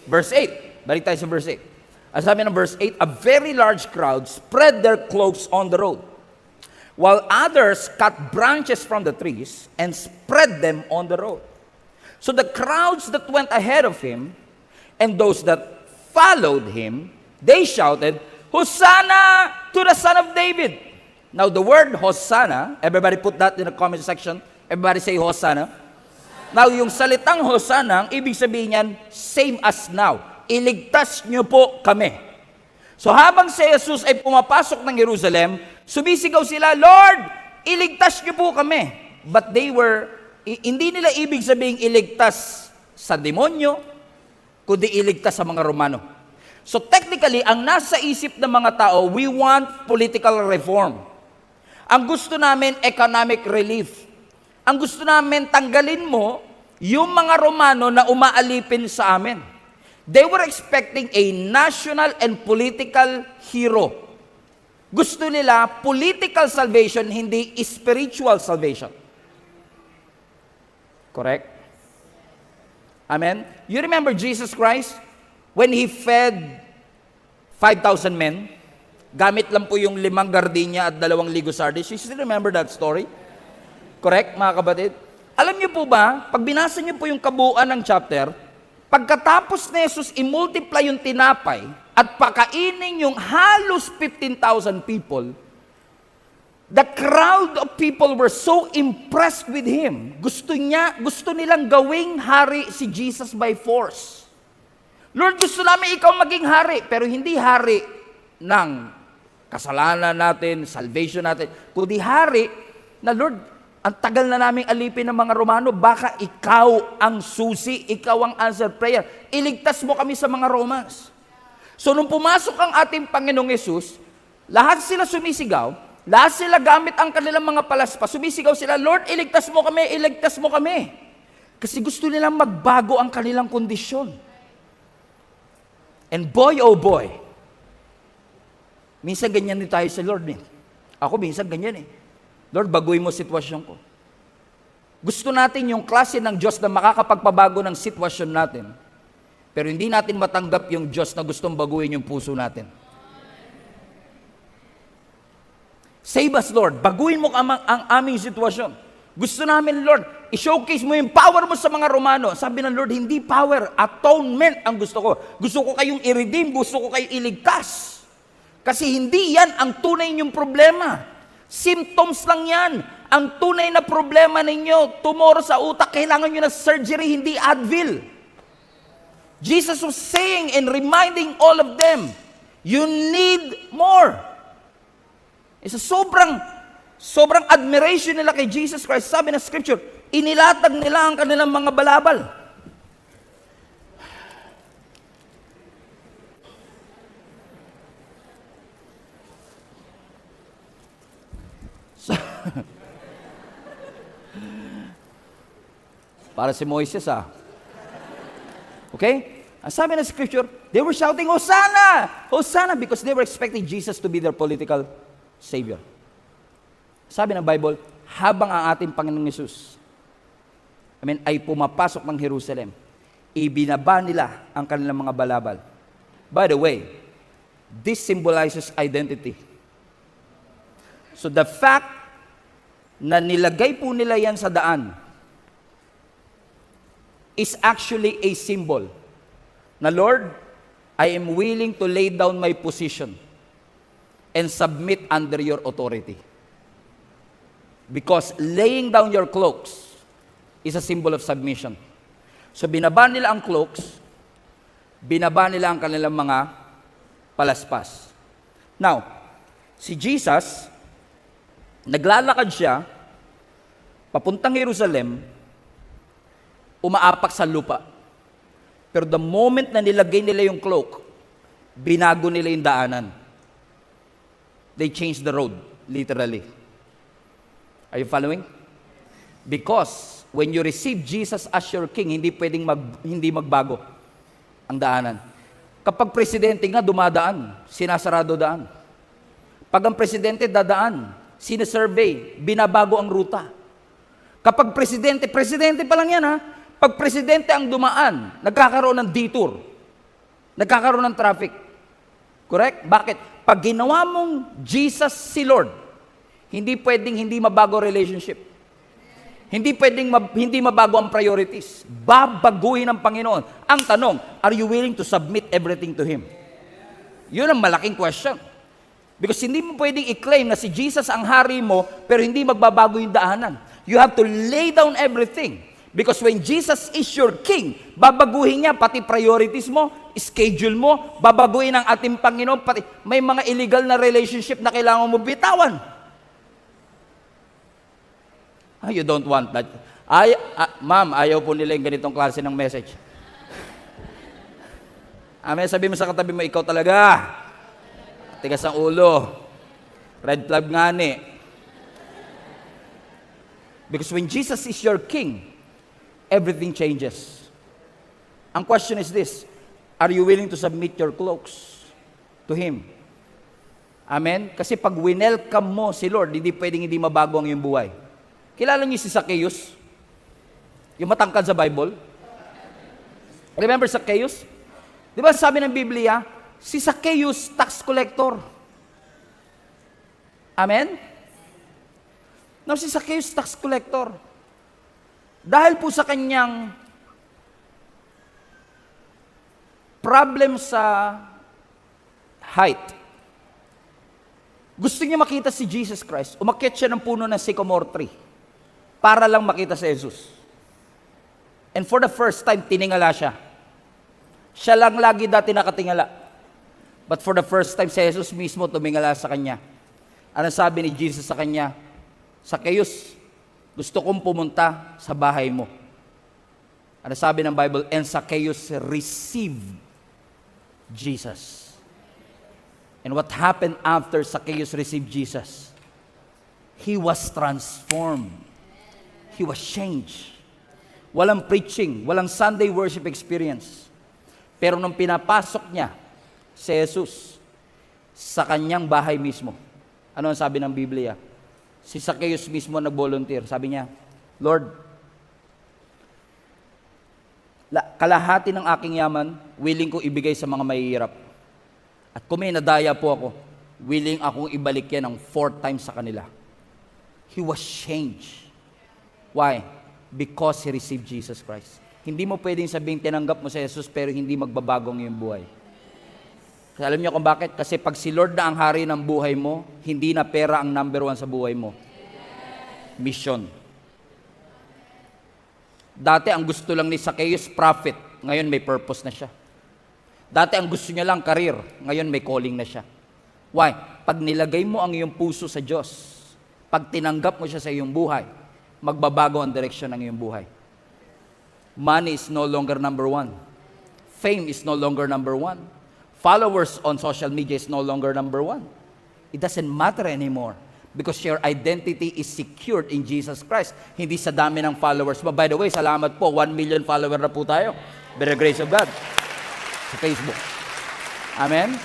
[SPEAKER 1] Verse 8. Balik tayo sa verse 8. Ang sabi ng verse 8, a very large crowd spread their cloaks on the road, while others cut branches from the trees and spread them on the road. So the crowds that went ahead of Him and those that followed Him, they shouted, Hosanna to the Son of David. Now the word Hosanna, everybody put that in the comment section. Everybody say Hosanna. Now yung salitang Hosanna, ang ibig sabihin niyan, same as now. Iligtas niyo po kami. So habang si Jesus ay pumapasok ng Jerusalem, sumisigaw sila, Lord, iligtas niyo po kami. But hindi nila ibig sabihin iligtas sa demonyo, kundi iligtas sa mga Romano. So technically, ang nasa isip ng mga tao, we want political reform. Ang gusto namin, economic relief. Ang gusto namin, tanggalin mo yung mga Romano na umaalipin sa amin. They were expecting a national and political hero. Gusto nila political salvation, hindi spiritual salvation. Correct? Amen? You remember Jesus Christ? When He fed 5,000 men, gamit lang po yung 5 gardenia at 2 ligo sardines. You still remember that story? Correct, mga kapatid? Alam niyo po ba, pag binasa niyo po yung kabuuan ng chapter, pagkatapos ni Jesus i-multiply yung tinapay at pakainin yung halos 15,000 people, the crowd of people were so impressed with Him. Gusto nilang gawing hari si Jesus by force. Lord, gusto namin ikaw maging hari, pero hindi hari ng kasalanan natin, salvation natin, kundi hari na, Lord, ang tagal na naming alipin ng mga Romano, baka ikaw ang susi, ikaw ang answered prayer. Iligtas mo kami sa mga Romans. So nung pumasok ang ating Panginoong Yesus, lahat sila sumisigaw, lahat sila gamit ang kanilang mga palaspas, sumisigaw sila, Lord, iligtas mo kami, iligtas mo kami. Kasi gusto nilang magbago ang kanilang kondisyon. And boy, oh boy, minsan ganyan din tayo sa Lord. Ako minsan ganyan eh. Lord, baguhin mo sitwasyon ko. Gusto natin yung klase ng Diyos na makakapagpabago ng sitwasyon natin. Pero hindi natin matanggap yung Diyos na gustong baguhin yung puso natin. Save us, Lord. Baguhin mo ang aming sitwasyon. Gusto namin, Lord, i-showcase mo yung power mo sa mga Romano. Sabi ng Lord, hindi power, atonement ang gusto ko. Gusto ko kayong i-redeem, gusto ko kayong iligtas. Kasi hindi yan ang tunay niyong problema. Symptoms lang yan. Ang tunay na problema ninyo, tumor sa utak, kailangan nyo na surgery, hindi Advil. Jesus was saying and reminding all of them, you need more. Isa sobrang admiration nila kay Jesus Christ. Sabi ng scripture, inilatag nila ang kanilang mga balabal. Para si Moises, Okay? Ang sabi ng scripture, they were shouting, Hosanna! Hosanna! Because they were expecting Jesus to be their political savior. Sabi ng Bible, habang ang ating Panginoong Yesus, ay pumapasok ng Jerusalem, ibinaba nila ang kanilang mga balabal. By the way, this symbolizes identity. So the fact na nilagay po nila yan sa daan is actually a symbol na, Lord, I am willing to lay down my position and submit under your authority. Because laying down your cloaks is a symbol of submission. So binaba nila ang cloaks, binaba nila ang kanilang mga palaspas. Now, si Jesus, naglalakad siya, papuntang Jerusalem, umaapak sa lupa. Pero the moment na nilagay nila yung cloak, binago nila yung daanan. They changed the road, literally. Are you following? Because when you receive Jesus as your King, hindi pwedeng hindi magbago ang daanan. Kapag presidente nga dumadaan, sinasarado daan. Pag ang presidente dadaan, sinasurvey, binabago ang ruta. Kapag presidente pa lang yan Pag presidente ang dumaan, nagkakaroon ng detour. Nagkakaroon ng traffic. Correct? Bakit? Pag ginawa mong Jesus si Lord, hindi pwedeng hindi mabago relationship. Hindi pwedeng hindi mabago ang priorities. Babaguhin ng Panginoon. Ang tanong, are you willing to submit everything to Him? Yun ang malaking question. Because hindi mo pwedeng i-claim na si Jesus ang hari mo, pero hindi magbabago yung daanan. You have to lay down everything. Because when Jesus is your King, babaguhin niya pati priorities mo, schedule mo, babaguhin ang ating Panginoon, pati may mga illegal na relationship na kailangan mo bitawan. You don't want that. Ma'am, ayaw po nila yung ganitong klase ng message. Amen, sabi mo sa katabi mo, ikaw talaga. Tigas ang ulo. Red flag nga ni. Because when Jesus is your King, everything changes. Ang question is this, are you willing to submit your cloaks to Him? Amen? Kasi pag winelcome mo si Lord, hindi pwedeng hindi mabago ang iyong buhay. Kilala niyo si Zacchaeus? Yung matangkad sa Bible? Remember Zacchaeus? Di ba sabi ng Biblia, si Zacchaeus, tax collector. Amen? Now, si Zacchaeus, tax collector. Dahil po sa kanyang problem sa height, gusto niya makita si Jesus Christ. Umakyat siya ng puno ng sycamore tree para lang makita si Jesus. And for the first time, tiningala siya. Siya lang lagi dati nakatingala. But for the first time, si Jesus mismo tumingala sa kanya. Ano sabi ni Jesus sa kanya? Zacchaeus, gusto kong pumunta sa bahay mo. Ano sabi ng Bible? And Zacchaeus received Jesus. And what happened after Zacchaeus received Jesus? He was transformed. He was changed. Walang preaching, walang Sunday worship experience. Pero nung pinapasok niya si Jesus sa kanyang bahay mismo, ano ang sabi ng Biblia? Si Zacchaeus mismo nag-volunteer. Sabi niya, Lord, kalahati ng aking yaman, willing ko ibigay sa mga mahihirap. At kung may nadaya po ako, willing akong ibalik yan ng 4 times sa kanila. He was changed. Why? Because he received Jesus Christ. Hindi mo pwedeng sabihin tinanggap mo si Jesus pero hindi magbabago ang iyong buhay. Kasi alam niyo kung bakit? Kasi pag si Lord na ang hari ng buhay mo, hindi na pera ang number one sa buhay mo. Mission. Dati ang gusto lang ni Zacchaeus, profit. Ngayon may purpose na siya. Dati ang gusto niya lang, career. Ngayon may calling na siya. Why? Pag nilagay mo ang iyong puso sa Diyos, pag tinanggap mo siya sa iyong buhay, magbabago ang direksyon ng iyong buhay. Money is no longer number one. Fame is no longer number one. Followers on social media is no longer number one. It doesn't matter anymore because your identity is secured in Jesus Christ. Hindi sa dami ng followers mo. By the way, salamat po, 1 million follower na po tayo. By the grace of God. Sa Facebook. Amen?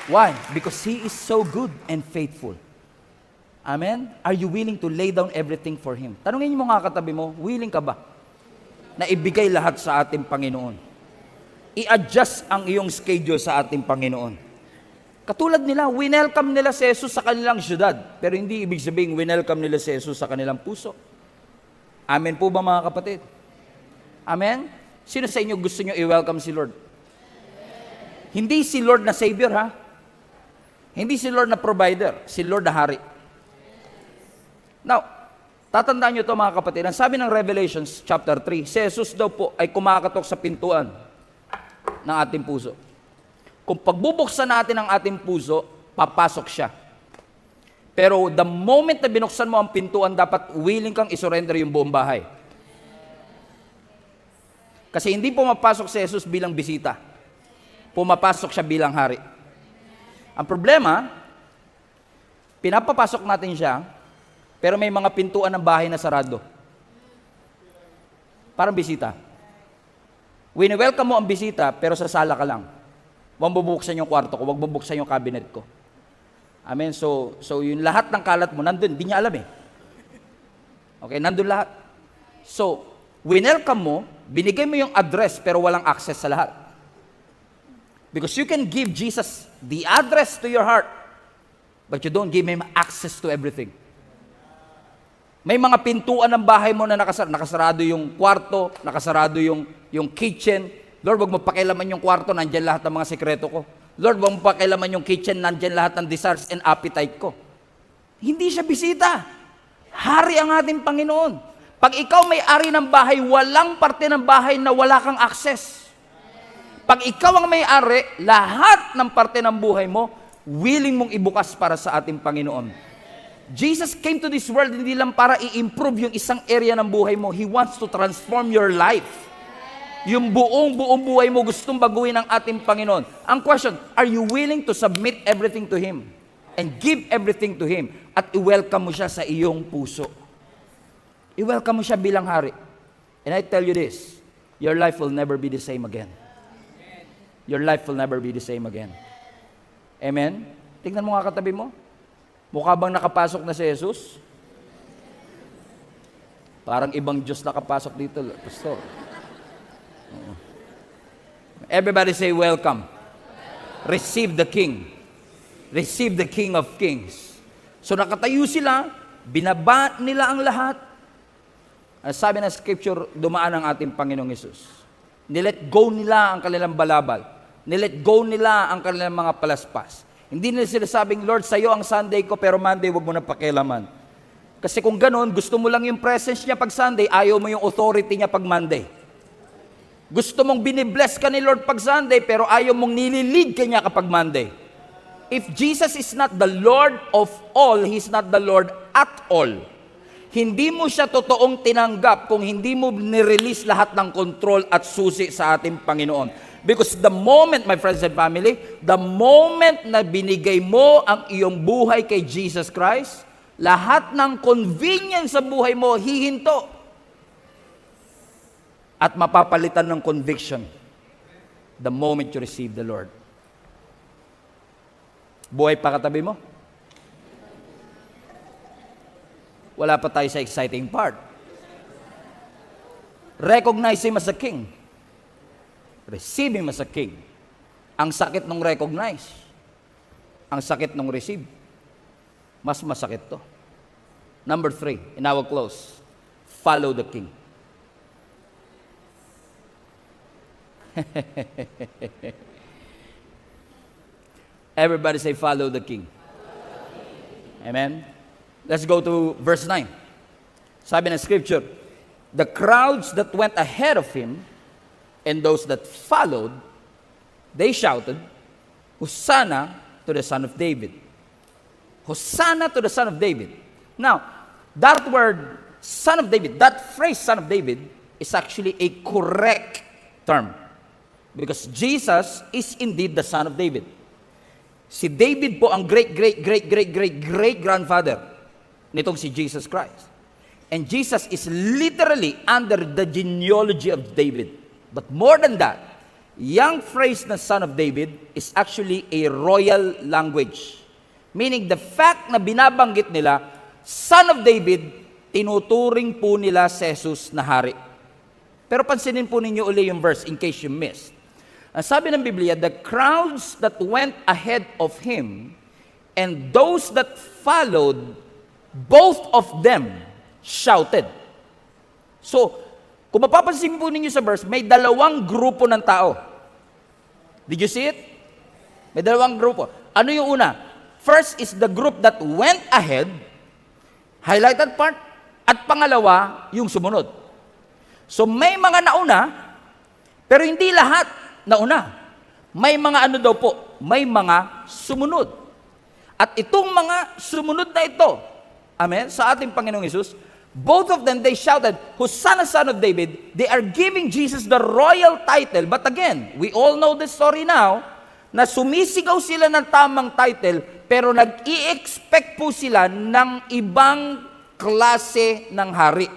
[SPEAKER 1] Why? Because He is so good and faithful. Amen? Are you willing to lay down everything for Him? Tanungin mo nga katabi mo, willing ka ba na ibigay lahat sa ating Panginoon? I-adjust ang iyong schedule sa ating Panginoon. Katulad nila, winelcome nila si Jesus sa kanilang syudad. Pero hindi ibig sabihin, winelcome nila si Jesus sa kanilang puso. Amen po ba mga kapatid? Amen? Sino sa inyo gusto nyo i-welcome si Lord? Hindi si Lord na Savior, ha? Hindi si Lord na provider, si Lord na hari. Now, tatandaan nyo ito mga kapatid. Ang sabi ng Revelations chapter 3, si Jesus daw po ay kumakatok sa pintuan ng ating puso. Kung pagbubuksan natin ang ating puso, papasok siya. Pero the moment na binuksan mo ang pintuan, dapat willing kang isurrender yung buong bahay. Kasi hindi pumapasok si Jesus bilang bisita. Pumapasok siya bilang hari. Ang problema, pinapapasok natin siya, pero may mga pintuan ng bahay na sarado. Parang bisita. Wini-welcome mo ang bisita, pero sa sala ka lang. Huwag bubuksan yung kwarto ko, huwag bubuksan yung cabinet ko. Amen? So yung lahat ng kalat mo, nandun, di niya alam eh. Okay, nandun lahat. So, winelcome mo, binigay mo yung address, pero walang access sa lahat. Because you can give Jesus the address to your heart, but you don't give Him access to everything. May mga pintuan ng bahay mo na nakasarado yung kwarto, nakasarado yung kitchen. Lord, wag mo pakialaman yung kwarto, nandyan lahat ng mga sekreto ko. Lord, wag mo pakialaman yung kitchen, nandyan lahat ng desires and appetite ko. Hindi siya bisita. Hari ang ating Panginoon. Pag ikaw may ari ng bahay, walang parte ng bahay na wala kang access. Pag ikaw ang may ari, lahat ng parte ng buhay mo, willing mong ibukas para sa ating Panginoon. Jesus came to this world hindi lang para i-improve yung isang area ng buhay mo. He wants to transform your life. Yung buong buhay mo gustong baguhin ng ating Panginoon. Ang question, are you willing to submit everything to Him? And give everything to Him? At i-welcome mo siya sa iyong puso. I-welcome mo siya bilang hari. And I tell you this, your life will never be the same again. Your life will never be the same again. Amen? Tingnan mo nga katabi mo. Mukha bang nakapasok na si Jesus? Parang ibang Diyos nakapasok dito, Pastor. Everybody say welcome. Receive the King. Receive the King of Kings. So nakatayo sila, binaba nila ang lahat. Sabi ng Scripture, dumaan ang ating Panginoong Hesus. Nilet go nila ang kanilang balabal. Nilet go nila ang kanilang mga palaspas. Hindi nila sila sabing, Lord, sa'yo ang Sunday ko, pero Monday wag mo na pakialaman. Kasi kung ganun, gusto mo lang yung presence niya pag Sunday, ayaw mo yung authority niya pag Monday. Gusto mong binibless ka ni Lord pag Sunday, pero ayaw mong nililid ka niya kapag Monday. If Jesus is not the Lord of all, He's not the Lord at all. Hindi mo siya totoong tinanggap kung hindi mo nirelease lahat ng control at susi sa ating Panginoon. Because the moment, my friends and family, the moment na binigay mo ang iyong buhay kay Jesus Christ, lahat ng convenience sa buhay mo, hihinto. At mapapalitan ng conviction the moment you receive the Lord. Buhay pa katabi mo? Wala pa tayo sa exciting part. Recognize Him as a King. Receive Him as a King. Ang sakit nung recognize. Ang sakit nung receive. Mas masakit to. Number 3, in our close. follow the king. Everybody say, follow the king. Amen? Let's go to verse 9. Sabi ng scripture, the crowds that went ahead of him and those that followed, they shouted, Hosanna to the Son of David. Hosanna to the Son of David. Now, that word, Son of David, that phrase, Son of David, is actually a correct term. Because Jesus is indeed the Son of David. Si David po ang great-grandfather nitong si Jesus Christ. And Jesus is literally under the genealogy of David. But more than that, yung phrase na Son of David is actually a royal language. Meaning the fact na binabanggit nila, Son of David, tinuturing po nila si Jesus na hari. Pero pansinin po ninyo uli yung verse in case you missed. Ang sabi ng Biblia, the crowds that went ahead of him and those that followed, both of them shouted. So, kung mapapansin po ninyo sa verse, may dalawang grupo ng tao. Did you see it? May dalawang grupo. Ano yung una? First is the group that went ahead, highlighted part, at pangalawa, yung sumunod. So, may mga nauna, pero hindi lahat nauna. May mga ano daw po, may mga sumunod. At itong mga sumunod na ito, amen, sa ating Panginoong Hesus, both of them, they shouted, Hosanna, Son of David. They are giving Jesus the royal title. But again, we all know the story now, na sumisigaw sila ng tamang title, pero nag-i-expect po sila ng ibang klase ng hari.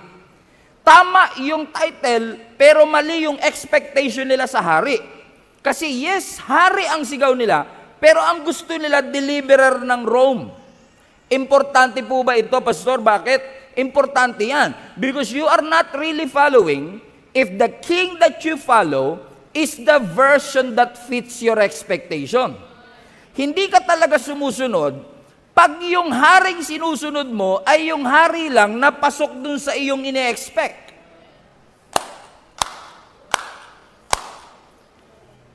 [SPEAKER 1] Tama yung title, pero mali yung expectation nila sa hari. Kasi yes, hari ang sigaw nila, pero ang gusto nila, deliverer ng Rome. Importante po ba ito, Pastor? Bakit? Importante yan. Because you are not really following if the king that you follow is the version that fits your expectation. Hindi ka talaga sumusunod pag yung haring sinusunod mo ay yung hari lang na pasok dun sa iyong ine-expect.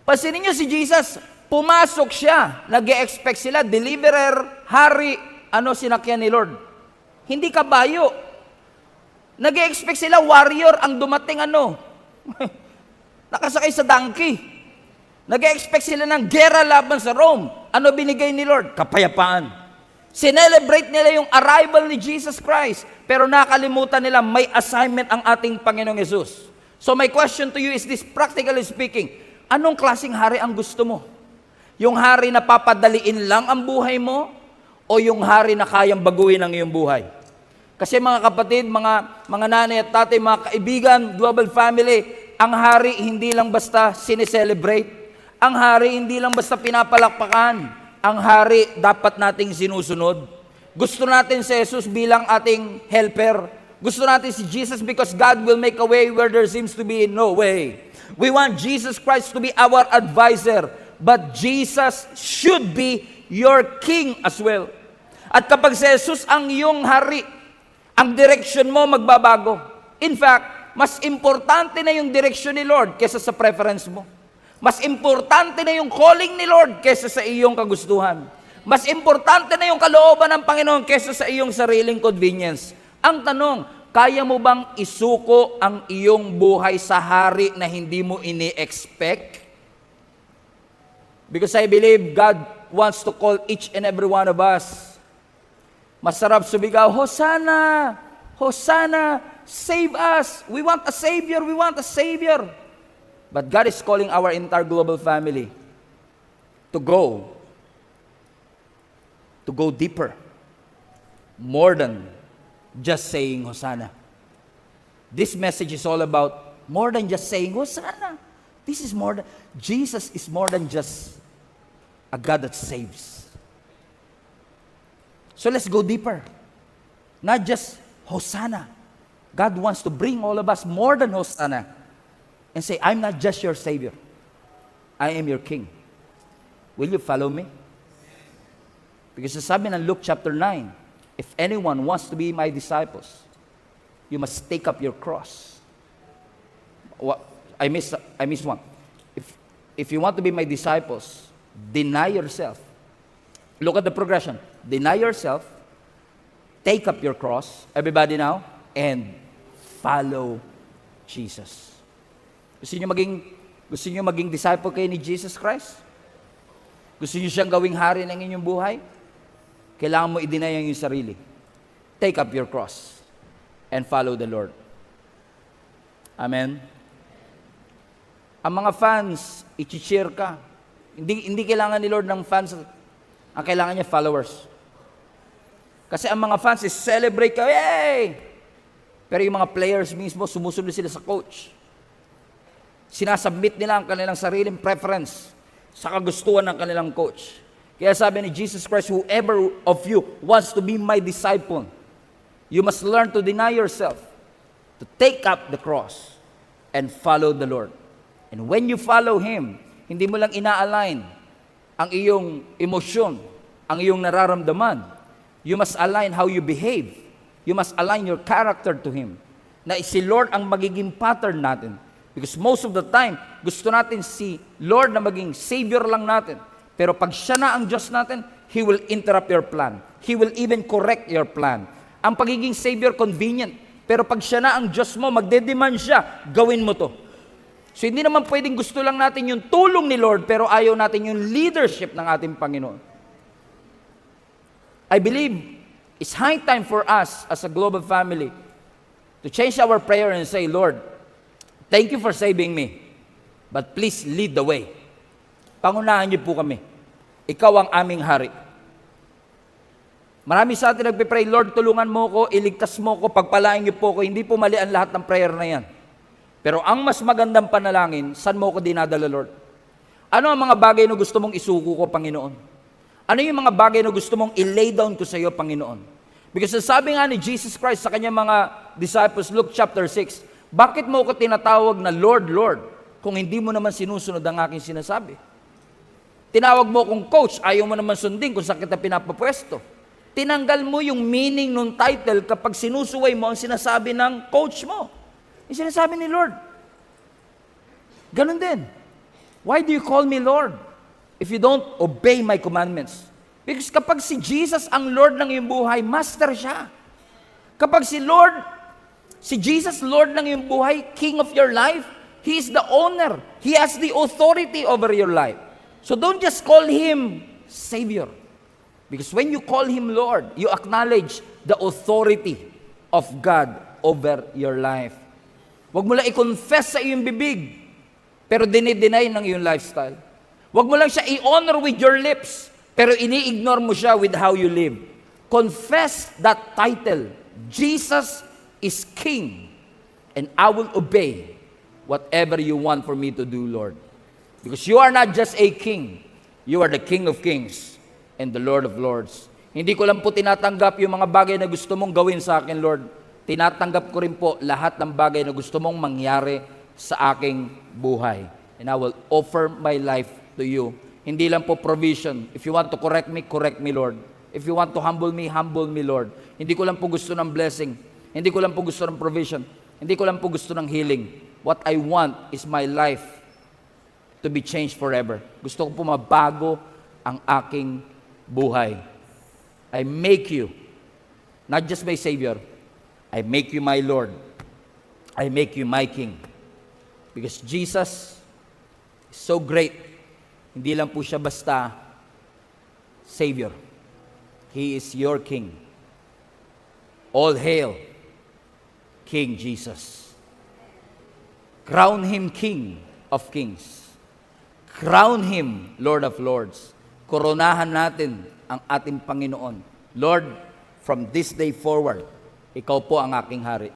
[SPEAKER 1] Pansinin niyo si Jesus, pumasok siya, nag-e-expect sila, deliverer, hari, ano sinakyan ni Lord? Hindi kabayo. Nag-e-expect sila, warrior, ang dumating ano? Nakasakay sa donkey. Nag-e-expect sila ng gera laban sa Rome. Ano binigay ni Lord? Kapayapaan. Sinelebrate nila yung arrival ni Jesus Christ. Pero nakalimutan nila, may assignment ang ating Panginoong Hesus. So my question to you is this, practically speaking, anong klaseng hari ang gusto mo? Yung hari na papadaliin lang ang buhay mo o yung hari na kayang baguhin ang iyong buhay? Kasi mga kapatid, mga nanay at tatay, mga kaibigan, global family, ang hari hindi lang basta sineselebrate. Ang hari hindi lang basta pinapalakpakan. Ang hari dapat nating sinusunod. Gusto natin si Jesus bilang ating helper. Gusto natin si Jesus because God will make a way where there seems to be no way. We want Jesus Christ to be our advisor, but Jesus should be your king as well. At kapag si Jesus ang iyong hari, ang direction mo magbabago. In fact, mas importante na yung direction ni Lord kesa sa preference mo. Mas importante na yung calling ni Lord kesa sa iyong kagustuhan. Mas importante na yung kalooban ng Panginoon kesa sa iyong sariling convenience. Ang tanong, kaya mo bang isuko ang iyong buhay sa hari na hindi mo ini-expect? Because I believe God wants to call each and every one of us. Masarap sumigaw, Hosanna! Hosanna! Save us! We want a Savior! We want a Savior! But God is calling our entire global family to go deeper. More than just saying Hosanna. This message is all about more than just saying Hosanna. This is more than, Jesus is more than just a God that saves. So let's go deeper. Not just Hosanna. God wants to bring all of us more than Hosanna and say, I'm not just your Savior. I am your King. Will you follow me? Because sabi ng Luke chapter 9, if anyone wants to be my disciples, you must take up your cross. I missed one. If you want to be my disciples, deny yourself. Look at the progression. Deny yourself, take up your cross, everybody now, and follow Jesus. Gusto niyo maging disciple kayo ni Jesus Christ? Gusto niyo siyang gawing hari ng inyong buhay? Kailangan mo i-deny ang iyong sarili. Take up your cross and follow the Lord. Amen? Ang mga fans, i-cheer ka. Hindi kailangan ni Lord ng fans. Ang kailangan niya, followers. Kasi ang mga fans is celebrate ka, yay! Pero yung mga players mismo, sumusunod sila sa coach. Sinasubmit nila ang kanilang sariling preference sa kagustuhan ng kanilang coach. Kaya sabi ni Jesus Christ, whoever of you wants to be my disciple, you must learn to deny yourself, to take up the cross, and follow the Lord. And when you follow Him, hindi mo lang ina-align ang iyong emosyon, ang iyong nararamdaman. You must align how you behave. You must align your character to Him. Na si Lord ang magiging pattern natin. Because most of the time, gusto natin si Lord na maging Savior lang natin. Pero pag siya na ang Diyos natin, He will interrupt your plan. He will even correct your plan. Ang pagiging Savior, convenient. Pero pag siya na ang Diyos mo, magde-demand siya, gawin mo to. So hindi naman pwedeng gusto lang natin yung tulong ni Lord, pero ayaw natin yung leadership ng ating Panginoon. I believe it's high time for us as a global family to change our prayer and say, Lord, thank you for saving me, but please lead the way. Pangunahan niyo po kami. Ikaw ang aming hari. Marami sa atin nagpipray, Lord, tulungan mo ko, iligtas mo ko, pagpalain niyo po ko. Hindi po mali ang lahat ng prayer na yan. Pero ang mas magandang panalangin, saan mo ko dinadala, Lord? Ano ang mga bagay na gusto mong isuko ko, Panginoon? Ano yung mga bagay na gusto mong i-lay down ko sa iyo, Panginoon? Because sabi nga ni Jesus Christ sa kanyang mga disciples, Luke chapter 6, bakit mo ko tinatawag na Lord, Lord, kung hindi mo naman sinusunod ang aking sinasabi? Tinawag mo kong coach, ayaw mo naman sundin kung saan kita pinapapwesto. Tinanggal mo yung meaning ng title kapag sinusuway mo ang sinasabi ng coach mo. Yung sinasabi ni Lord. Ganun din. Why do you call me Lord if you don't obey my commandments? Because kapag si Jesus ang Lord ng iyong buhay, master siya. Kapag si Jesus Lord ng iyong buhay, King of your life, He is the owner. He has the authority over your life. So don't just call Him Savior. Because when you call Him Lord, you acknowledge the authority of God over your life. Huwag mo lang i-confess sa iyong bibig, pero dinideny ng iyong lifestyle. Huwag mo lang siya i-honor with your lips, pero ini-ignore mo siya with how you live. Confess that title, Jesus is King, and I will obey whatever you want for me to do, Lord. Because you are not just a king, you are the King of Kings and the Lord of Lords. Hindi ko lang po tinatanggap yung mga bagay na gusto mong gawin sa akin, Lord. Tinatanggap ko rin po lahat ng bagay na gusto mong mangyari sa aking buhay. And I will offer my life to you. Hindi lang po provision. If you want to correct me, Lord. If you want to humble me, Lord. Hindi ko lang po gusto ng blessing. Hindi ko lang po gusto ng provision. Hindi ko lang po gusto ng healing. What I want is my life to be changed forever. Gusto ko po mabago ang aking buhay. I make you, not just my Savior, I make you my Lord. I make you my King. Because Jesus is so great. Hindi lang po siya basta Savior. He is your King. All hail, King Jesus. Crown Him King of Kings. Crown Him Lord of Lords. Koronahan natin ang ating Panginoon. Lord, from this day forward, Ikaw po ang aking hari.